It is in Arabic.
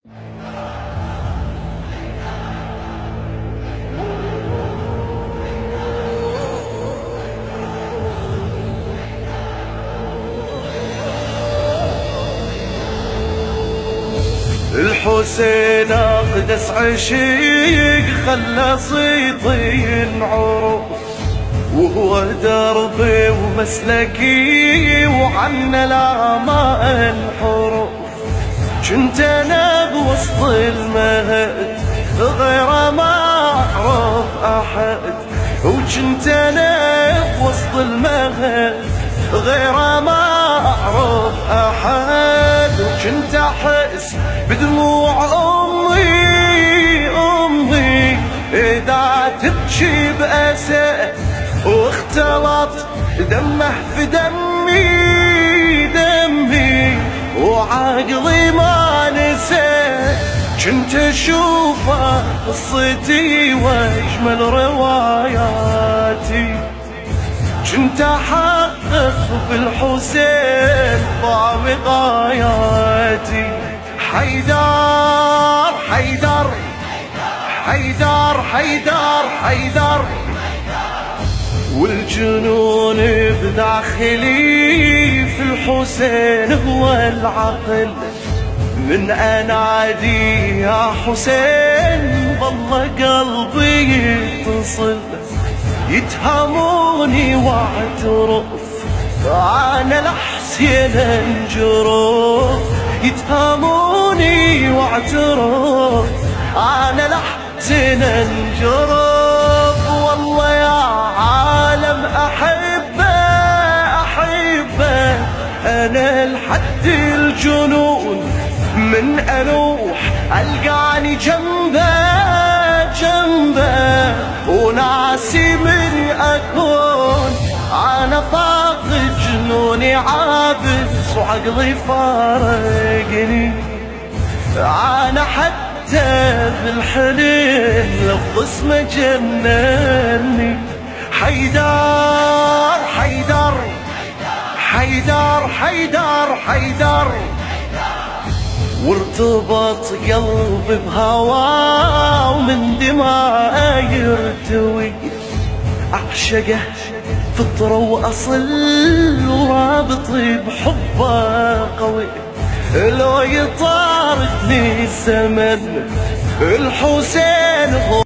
الحسين اقدس عشيق خلى صيتي ينعرف، وهو دربي ومسلكي وعنا لا ما انحرف. كنت انا بوسط المهد غير ما اعرف احد، وكنت انا بوسط المهد غير ما اعرف احد. وكنت احس بدموع امي اذا تبكي بأسى، واختلط دمه في دمي وعقلي ما نسى. كنت اشوفه قصتي واجمل رواياتي، كنت احقق بالحسين ضامن غاياتي. حيدر حيدر حيدر حيدر حيدر، والجنون بداخلي في الحسين هو العقل. من انادي يا حسين والله قلبي يتصل، يتهموني واعترف انا الحسين انجرف. يتهموني واعترف انا الحسين انجرف. والله يا عالم احبه انا لحد الجنون. من اروح القاني جنبه وناسي من اكون. انا فاقد جنوني عابس وعقلي فارقني. انا حتى بالحلم لفظ اسمه جنني. حيدر حيدر حيدر حيدر حيدر، وارتبط قلبي بهواه ومن دماء يرتوي. اعشقه فطرة واصل ورابطي بحبه قوي. لو يطاردني الزمن الحسين هو